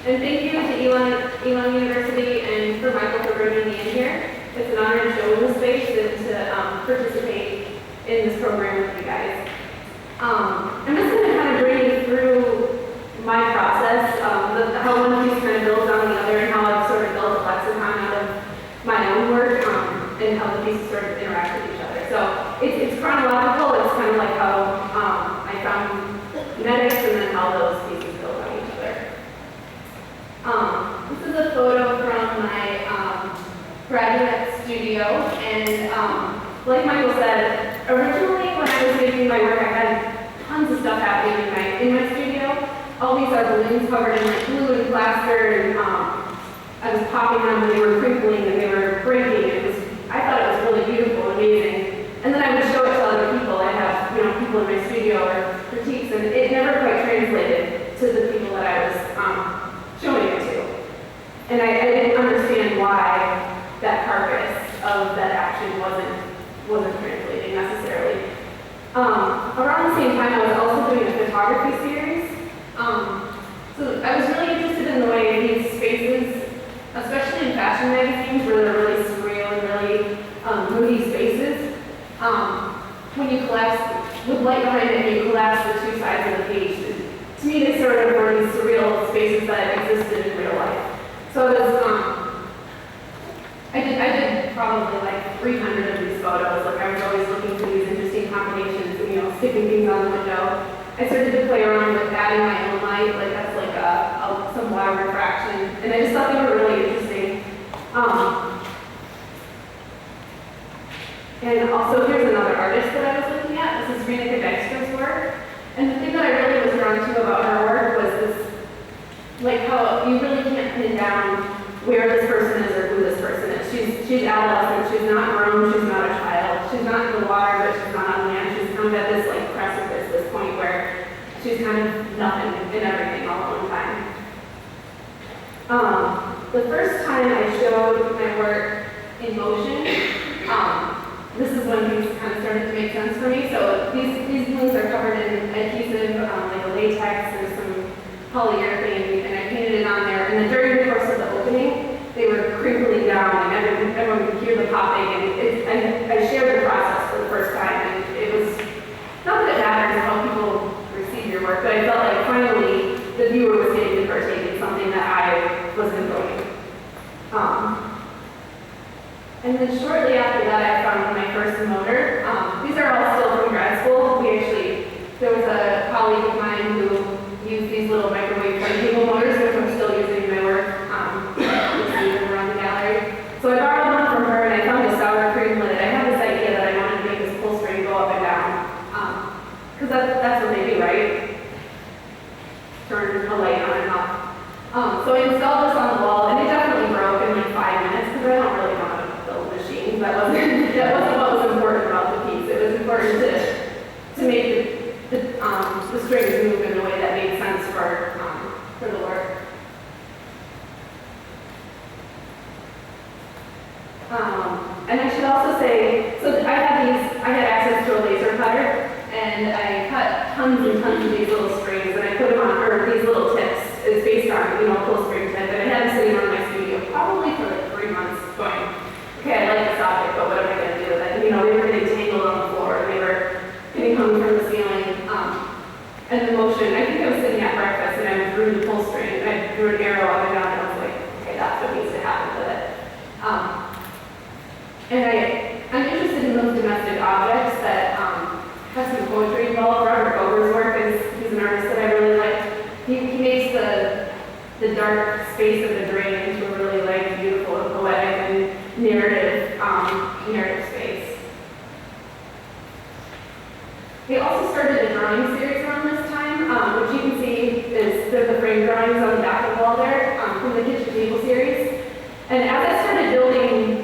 And thank you to Elon University and for Michael for bringing me in here. It's an honor to show in this space and to participate in this program with you guys. I'm just going to kind of bring you through my process, how one piece kind of builds on the other, and how I've sort of built a lexicon out of my own work, and how the pieces sort of interact with each other. So it's chronological. It's kind of like how I found kinetics, and then how those pieces build on each other. This is a photo from my graduate studio, and like Michael said, originally when I was making my work, I had tons of stuff happening in my studio. All these are balloons covered in like glue and plaster, and I was popping them and they were crinkling and they were breaking. I thought it was really beautiful, amazing. And then I would show it to other people. I have people in my studio or critiques, and it never quite translated to the people that I was showing it to. And I didn't understand why that carcass of that action wasn't translating necessarily. Around the same time, I was also doing a photography series. So I was really interested in the way these spaces, especially in fashion magazines where they're really surreal and really moody spaces, when you collapse, with light behind it, and you collapse the two sides of the page, to me they sort of were these surreal spaces that existed in real life. So it was, I did probably like 300 of these photos. Like I was always looking for these interesting combinations, and, sticking things on the window. I started to play around with adding my own light, like that's like some wild refraction, and I just thought they were really interesting. And also here's another artist that I was looking at. This is Extra's work. And the thing that I really was drawn to about her work was this, like how you really can't pin down where this person is or who this person is. She's adolescent, she's not grown, she's not a child, she's not in the water, but she's not on land. She's kind of at this like precipice, this point where she's kind of nothing and everything all at one time. The first time I showed my work in motion, this is when things kind of started to make sense for me. So these balloons are covered in adhesive, like a latex, there's some polyurethane, and I painted it on there. And then during the course of the opening, they were crinkling down, and everyone could hear the popping. And I shared the process for the first time, and it was, not that it matters how people receive your work, but I felt like finally the viewer was getting to partake in something that I was enjoying. And then shortly after that, I found my first motor. These are all still from grad school. There was a colleague of mine who used these little microwave turntable motors, which I'm still using in my work. You see them around the gallery. So I borrowed one from her, and I found a sour cream lid. I had this idea that I wanted to make this pull string go up and down, because that's what they do, right? Turn a light on and off. So I installed this on the wall, and it definitely broke in like 5 minutes, because I don't really know how to build machines. That wasn't what was important about the piece. It was important to make the strings move in a way that made sense for the work. And I should also say, so I had access to a laser cutter, and I cut tons and tons of these little strings, and I put them on, or these little tips. It's based on, a pull string tip, and I had them sitting around my studio probably for like 3 months going, okay, I like this object, but what am I going to do with it? They were getting tangled on the floor, and they were getting hung from the ceiling. And the motion, I think I was sitting at breakfast, and I drew the pull string, and I drew an arrow up and down, and I was like, okay, that's what needs to happen with it. And I'm interested in those domestic objects that have some poetry involved. Robert Gober's work he's an artist that I really like. He makes the dark space of the drain into a really beautiful and poetic and narrative space. We also started a drawing series around this time, which you can see there's the frame drawings on the back of the wall there from the kitchen table series. And as I started building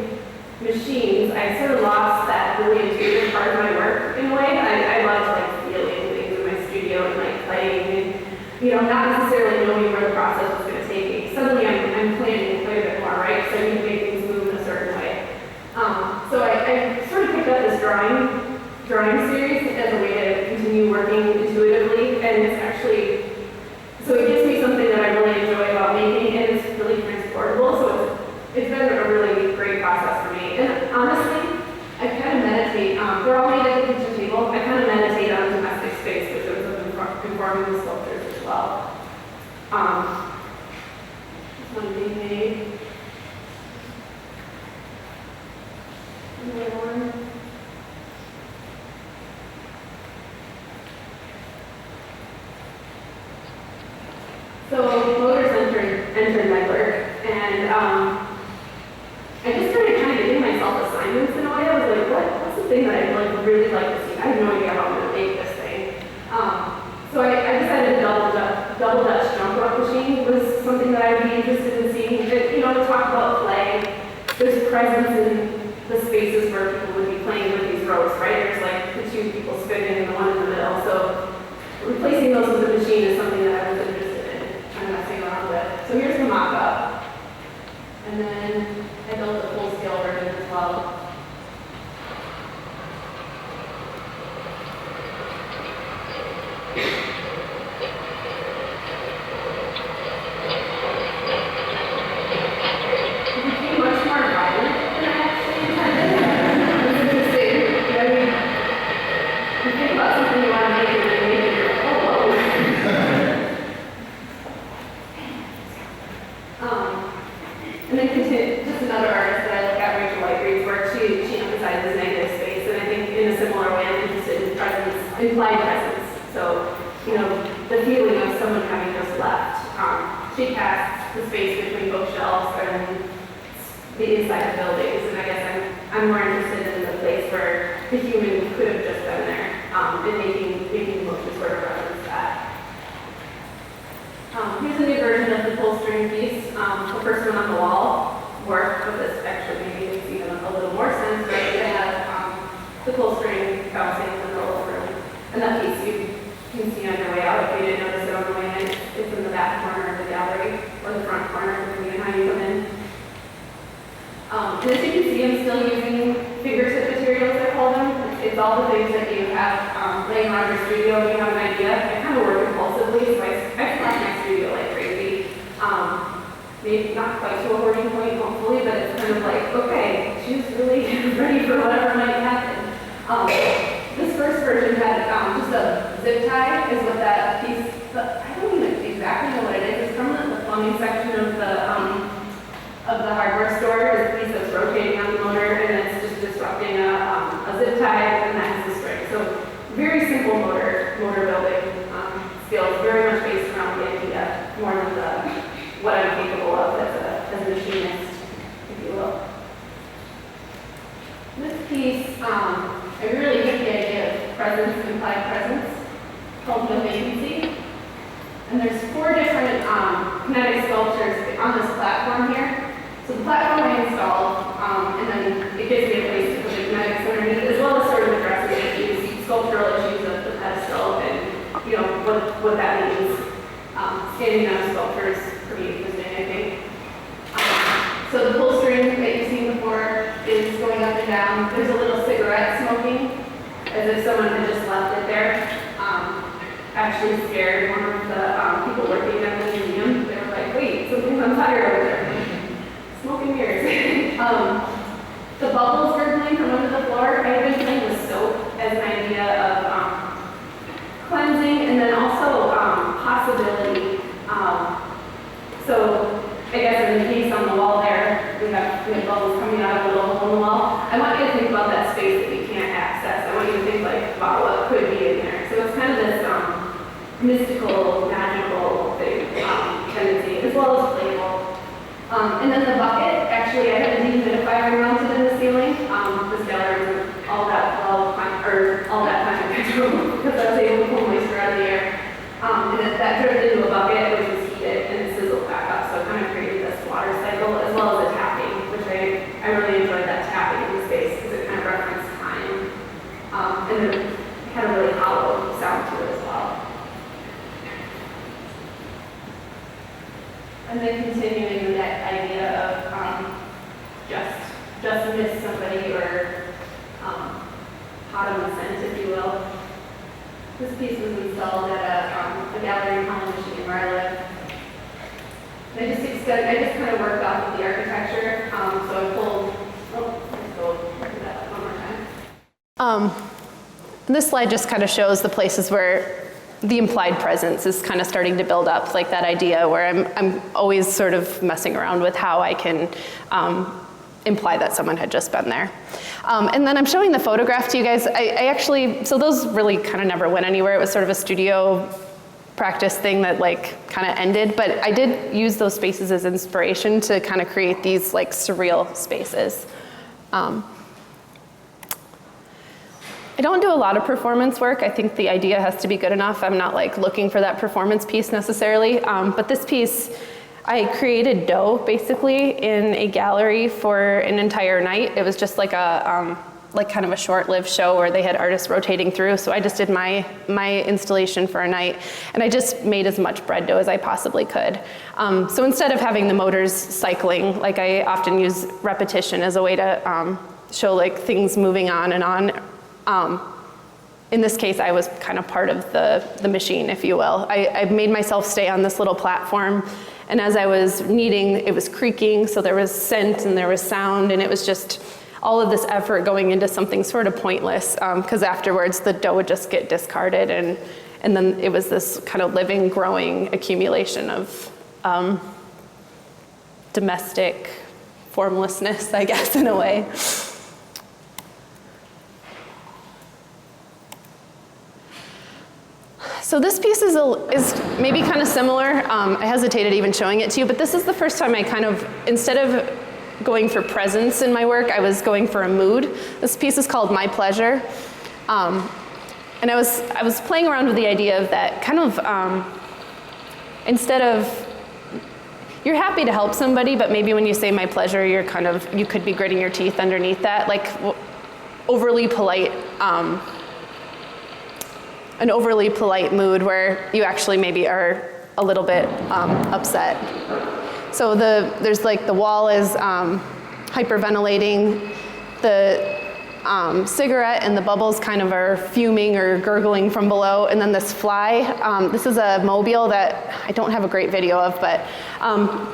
machines, I sort of lost that really intuitive part of my work in a way. I loved feeling things in my studio and playing and not necessarily knowing where the process was going to take me. Suddenly I'm planning quite a bit more, right? So I need to make things move in a certain way. So I sort of picked up this drawing series as a way to continue working intuitively, and it's actually, so it gives me something that I really enjoy about making entered my work. And I just started kind of giving myself assignments in a way. I was like, what's the thing that I'd like really like to see? I have no idea how I'm going to make this thing. So I decided a double Dutch jump rope machine was something that I would be interested in seeing. You know, to talk about play, there's presence in the spaces where people would be playing with these ropes, right? There's like the two people spinning and the one in the middle. So replacing those with a machine is something that I was interested in kind of messing around with. So here's the mock-up. And then I built a full-scale version as well. And then just another artist that I look at, Rachel Whiteread's work, she emphasizes negative space, and I think in a similar way I'm interested in presence, implied presence. So, you know, the feeling of someone having just left. She casts the space between bookshelves and the inside of buildings, and I guess I'm more interested in the place where the human could have just been there, and making motion sort of reference that. Here's a new version of the full string piece. The first one on the wall worked, but this actually maybe makes even a little more sense, right? They have the full string bouncing in the middle of the room. And that piece you can see on your way out if you didn't notice it on the way in. It's in the back corner of the gallery, or the front corner, depending on how you come in. And as you can see, I'm still using figurative materials, I call them. It's all the things that you have laying around your studio and you have an idea. I kind of work impulsively, so I flash my studio like crazy. Maybe not quite to a hoarding point, hopefully, but it's kind of like, okay, she's really ready for whatever might happen. This first version had just a zip tie, is what that piece, but I don't even exactly know what it is. It's from the plumbing section of the hardware store. There's a piece that's rotating on the motor, and it's just disrupting a zip tie, and that has the string. So very simple motor building skills, very much based around the idea, more than what I'm capable of as a machinist, if you will. This piece, I really get the idea of presence, implied presence, called the vacancy. And there's 4 different kinetic sculptures on this platform here. So the platform I installed, and then it gives me a place to put the kinetics underneath, as well as sort of addressing issues, sculptural issues of the pedestal, and you know what that means. Standing on a sculpture is pretty interesting, I think. So the pull string that you've seen before is going up and down. There's a little cigarette smoking, as if someone had just left it there. Actually scared one of the people working at the museum. They were like, wait, something's on fire over there. Smoking mirrors. The bubbles gurgling from under the floor. I have been playing with soap as an idea of cleansing, and then also possibility. So I guess in the piece on the wall there, we have bubbles coming out of a little hole in the wall. I want you to think about that space that we can't access. I want you to think like, wow, what could be in there? So it's kind of this mystical, magical thing, tendency, as well as playful. And then the bucket, actually I had a dehumidifier mounted in the ceiling. This gallery wasn't all that well, or all that time in control, because I was able to pull moisture out of the air. And that drifted into a bucket, which was heated, and it sizzled back up. So it kind of created this water cycle, as well as a tapping, which I really enjoyed that tapping in the space, because it kind of referenced time. And then it had a really hollow sound to it as well. And then continuing with that idea of just miss somebody, or hot on the scent, if you will. This piece was installed at a gallery in Holland, Michigan, where I live. And I just kind of worked off of the architecture, so I pulled, let's go do that one more time. This slide just kind of shows the places where the implied presence is kind of starting to build up, like that idea where I'm always sort of messing around with how I can imply that someone had just been there. And then I'm showing the photograph to you guys. I actually, so those really kind of never went anywhere. It was sort of a studio practice thing that like kind of ended, but I did use those spaces as inspiration to kind of create these like surreal spaces. I don't do a lot of performance work. I think the idea has to be good enough. I'm not like looking for that performance piece necessarily, but this piece, I created dough basically in a gallery for an entire night. It was just like a like kind of a short-lived show where they had artists rotating through. So I just did my installation for a night, and I just made as much bread dough as I possibly could. So instead of having the motors cycling, like I often use repetition as a way to show like things moving on and on. In this case, I was kind of part of the machine, if you will. I made myself stay on this little platform, and as I was kneading, it was creaking, so there was scent and there was sound, and it was just all of this effort going into something sort of pointless, because afterwards the dough would just get discarded, and then it was this kind of living, growing accumulation of domestic formlessness, I guess, in a way. So this piece is maybe kind of similar. I hesitated even showing it to you, but this is the first time I kind of, instead of going for presence in my work, I was going for a mood. This piece is called My Pleasure. And I was playing around with the idea of that kind of, instead of, you're happy to help somebody, but maybe when you say my pleasure, you could be gritting your teeth underneath that, like overly polite, an overly polite mood where you actually maybe are a little bit upset. So there's like the wall is hyperventilating, the cigarette and the bubbles kind of are fuming or gurgling from below, and then this fly, this is a mobile that I don't have a great video of, but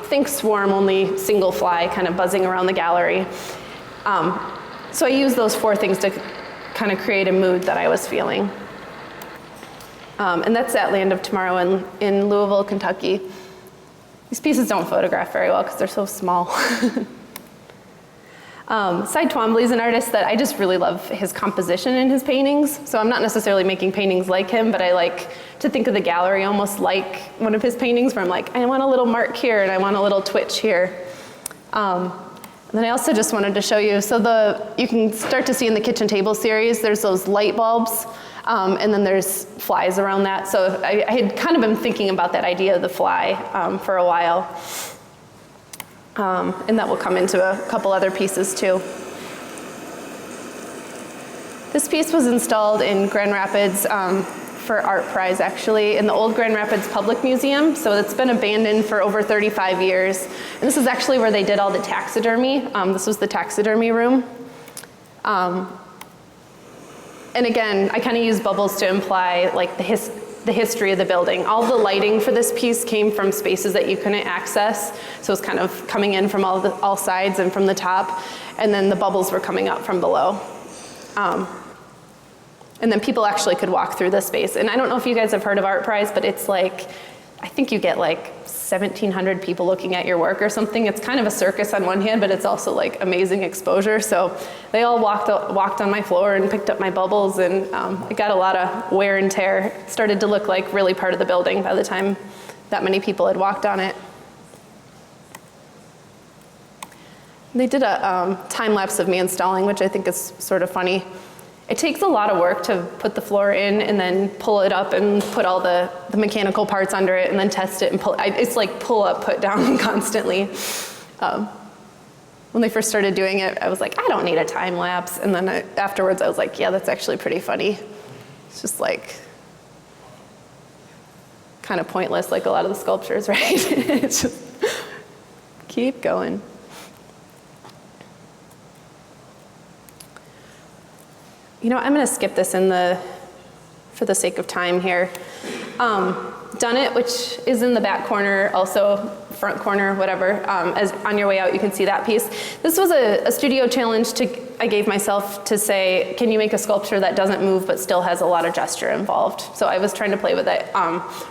think swarm, only single fly kind of buzzing around the gallery. So I use those four things to kind of create a mood that I was feeling. And that's at Land of Tomorrow in Louisville, Kentucky. These pieces don't photograph very well because they're so small. Cy Twombly's an artist that I just really love his composition in his paintings. So I'm not necessarily making paintings like him, but I like to think of the gallery almost like one of his paintings where I'm like, I want a little mark here and I want a little twitch here. And then I also just wanted to show you, so you can start to see in the kitchen table series, there's those light bulbs. And then there's flies around that. So I had kind of been thinking about that idea of the fly for a while. And that will come into a couple other pieces too. This piece was installed in Grand Rapids for Art Prize, actually, in the old Grand Rapids Public Museum. So it's been abandoned for over 35 years. And this is actually where they did all the taxidermy. This was the taxidermy room. And again, I kind of use bubbles to imply like the history of the building. All the lighting for this piece came from spaces that you couldn't access. So it's kind of coming in from all sides and from the top. And then the bubbles were coming up from below. And then people actually could walk through this space. And I don't know if you guys have heard of Art Prize, but it's like, I think you get like 1,700 people looking at your work or something. It's kind of a circus on one hand, but it's also like amazing exposure. So they all walked on my floor and picked up my bubbles, and it got a lot of wear and tear. It started to look like really part of the building by the time that many people had walked on it. They did a time lapse of me installing, which I think is sort of funny. It takes a lot of work to put the floor in and then pull it up and put all the mechanical parts under it and then test it and pull. It's like pull up, put down constantly. When they first started doing it, I was like, I don't need a time lapse. And then afterwards I was like, yeah, that's actually pretty funny. It's just like kind of pointless, like a lot of the sculptures, right? It's just keep going. You know, I'm going to skip this for the sake of time here. Done It, which is in the back corner, also front corner, whatever. As on your way out, you can see that piece. This was a studio challenge I gave myself to say, can you make a sculpture that doesn't move but still has a lot of gesture involved? So I was trying to play with it.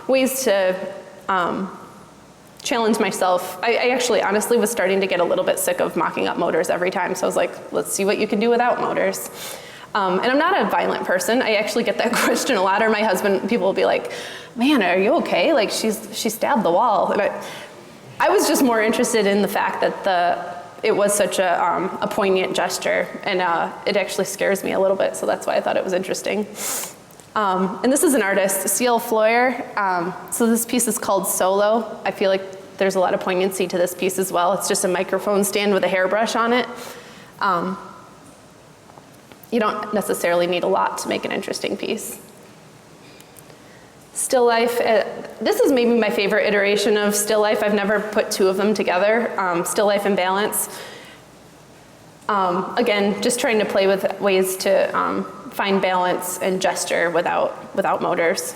Ways to challenge myself. I actually honestly was starting to get a little bit sick of mocking up motors every time. So I was like, let's see what you can do without motors. And I'm not a violent person. I actually get that question a lot, or my husband, people will be like, man, are you okay? Like she stabbed the wall. And I was just more interested in the fact that it was such a poignant gesture, and it actually scares me a little bit, so that's why I thought it was interesting. And this is an artist, C.L. Floyer. So this piece is called Solo. I feel like there's a lot of poignancy to this piece as well. It's just a microphone stand with a hairbrush on it. You don't necessarily need a lot to make an interesting piece. Still life, this is maybe my favorite iteration of still life. I've never put two of them together, still life and balance. Again, just trying to play with ways to find balance and gesture without motors.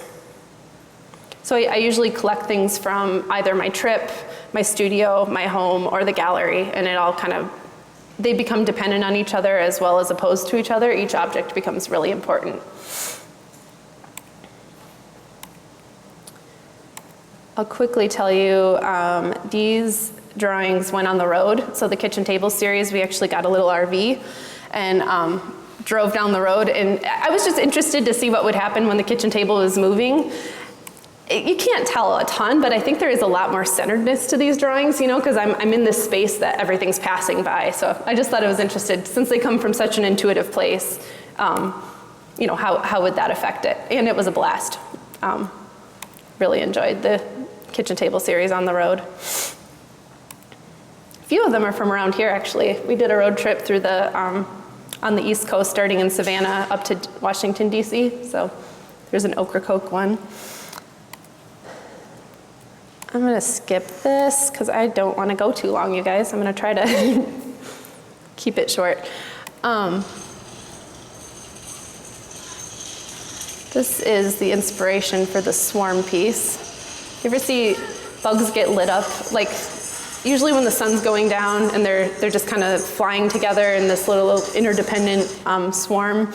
So I usually collect things from either my trip, my studio, my home, or the gallery, and it all kind of, they become dependent on each other as well as opposed to each other. Each object becomes really important. I'll quickly tell you, these drawings went on the road. So the kitchen table series, we actually got a little RV and drove down the road. And I was just interested to see what would happen when the kitchen table was moving. You can't tell a ton, but I think there is a lot more centeredness to these drawings, you know, because I'm in this space that everything's passing by. So I just thought I was interested, since they come from such an intuitive place, you know, how would that affect it? And it was a blast. Really enjoyed the kitchen table series on the road. A few of them are from around here, actually. We did a road trip through on the East Coast, starting in Savannah up to Washington, D.C. So there's an Ocracoke one. I'm gonna skip this because I don't want to go too long, you guys. I'm gonna try to keep it short. This is the inspiration for the swarm piece. You ever see bugs get lit up? Like, usually when the sun's going down and they're just kind of flying together in this little interdependent swarm,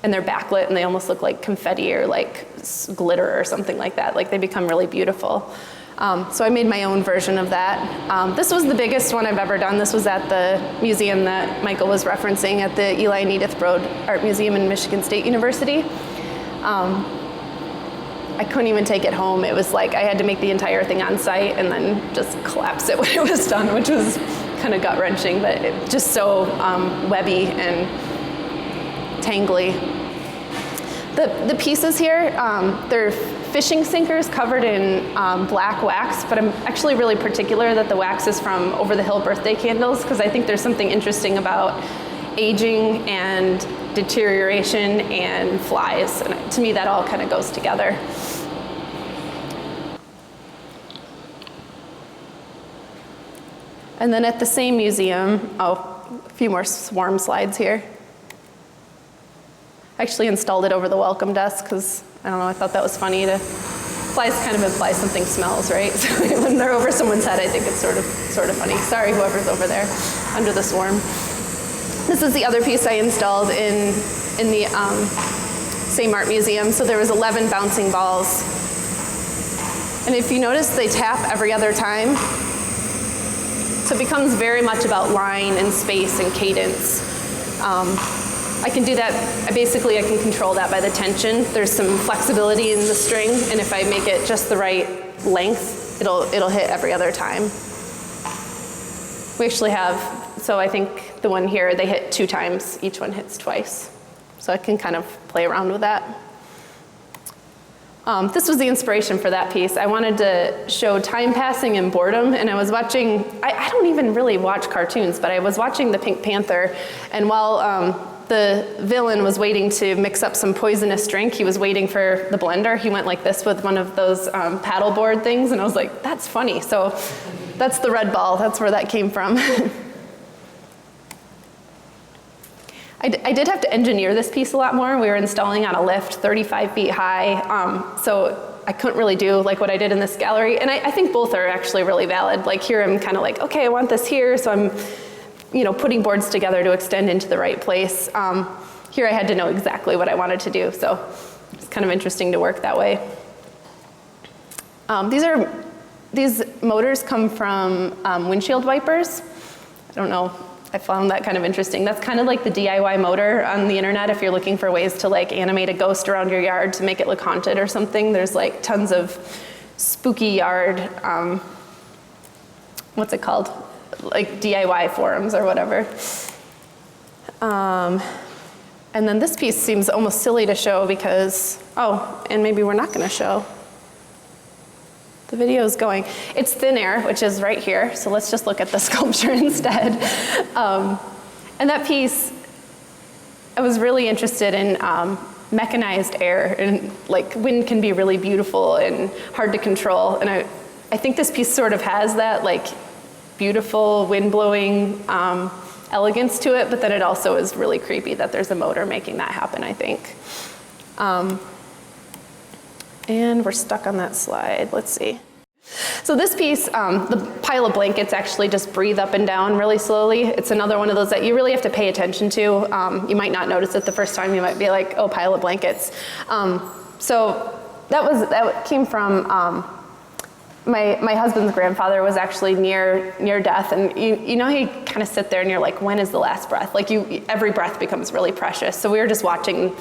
and they're backlit and they almost look like confetti or like glitter or something like that. Like, they become really beautiful. So I made my own version of that. This was the biggest one I've ever done. This was at the museum that Michael was referencing, at the Eli and Edith Broad Art Museum in Michigan State University. I couldn't even take it home. It was like I had to make the entire thing on site and then just collapse it when it was done, which was kind of gut-wrenching, but it just so webby and tangly. The pieces here, they're fishing sinkers covered in black wax, but I'm actually really particular that the wax is from over the hill birthday candles, because I think there's something interesting about aging and deterioration and flies, and to me that all kind of goes together. And then at the same museum, a few more swarm slides here. I actually installed it over the welcome desk because, I don't know, I thought that was funny to, flies kind of imply something smells, right? So when they're over someone's head, I think it's sort of funny. Sorry, whoever's over there under the swarm. This is the other piece I installed in the same art museum. So there was 11 bouncing balls. And if you notice, they tap every other time. So it becomes very much about line and space and cadence. I can do that, I can control that by the tension. There's some flexibility in the string, and if I make it just the right length, it'll hit every other time. We actually have, so I think the one here, they hit 2 times, each one hits twice. So I can kind of play around with that. This was the inspiration for that piece. I wanted to show time passing and boredom, and I was watching, I don't even really watch cartoons, but I was watching the Pink Panther, and while the villain was waiting to mix up some poisonous drink, he was waiting for the blender, he went like this with one of those paddleboard things, and I was like, that's funny. So that's the red ball, that's where that came from. I did have to engineer this piece a lot more. We were installing on a lift 35 feet high, so I couldn't really do like what I did in this gallery. And I think both are actually really valid. Like here I'm kind of like, okay, I want this here, so I'm putting boards together to extend into the right place. Here I had to know exactly what I wanted to do, so it's kind of interesting to work that way. These motors come from windshield wipers. I don't know, I found that kind of interesting. That's kind of like the DIY motor on the internet if you're looking for ways to like animate a ghost around your yard to make it look haunted or something. There's like tons of spooky yard, what's it called? Like DIY forums or whatever. And then this piece seems almost silly to show because, oh, and maybe we're not gonna show. The video is going. It's thin air, which is right here, so let's just look at the sculpture instead. And that piece, I was really interested in mechanized air, and like wind can be really beautiful and hard to control, and I think this piece sort of has that like beautiful wind-blowing elegance to it, but then it also is really creepy that there's a motor making that happen, I think. And we're stuck on that slide. Let's see. So this piece, the pile of blankets actually just breathe up and down really slowly. It's another one of those that you really have to pay attention to. You might not notice it the first time. You might be like, oh, pile of blankets. So that came from my husband's grandfather was actually near death, and you know you kind of sit there and you're like, when is the last breath? Like every breath becomes really precious. So we were just watching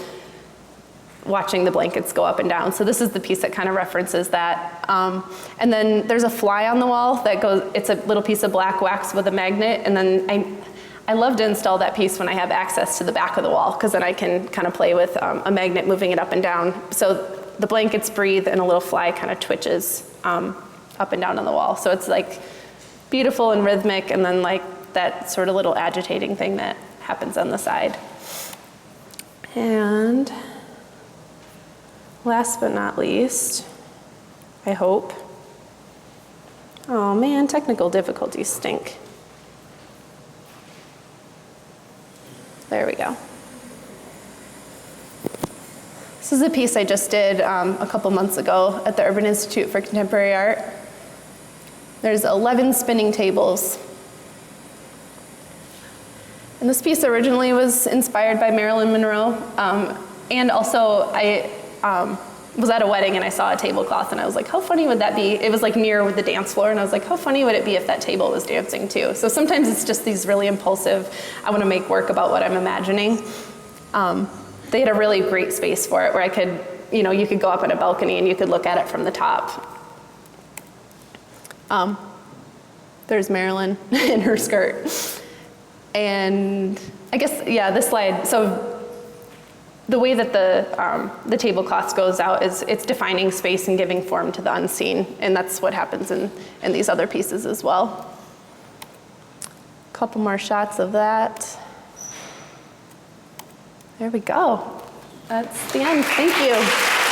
the blankets go up and down. So this is the piece that kind of references that. And then there's a fly on the wall that goes, it's a little piece of black wax with a magnet, and then I love to install that piece when I have access to the back of the wall, because then I can kind of play with a magnet moving it up and down. So the blankets breathe and a little fly kind of twitches up and down on the wall. So it's like beautiful and rhythmic, and then like that sort of little agitating thing that happens on the side. And last but not least, I hope. Oh man, technical difficulties stink. There we go. This is a piece I just did a couple months ago at the Urban Institute for Contemporary Art. There's 11 spinning tables. And this piece originally was inspired by Marilyn Monroe. And also I was at a wedding and I saw a tablecloth and I was like, how funny would that be? It was like near the dance floor, and I was like, how funny would it be if that table was dancing too? So sometimes it's just these really impulsive, I want to make work about what I'm imagining. They had a really great space for it where I could, you could go up on a balcony and you could look at it from the top. There's Marilyn in her skirt. And I guess, yeah, this slide, so the way that the tablecloth goes out is it's defining space and giving form to the unseen, and that's what happens in these other pieces as well. A couple more shots of that. There we go. That's the end. Thank you.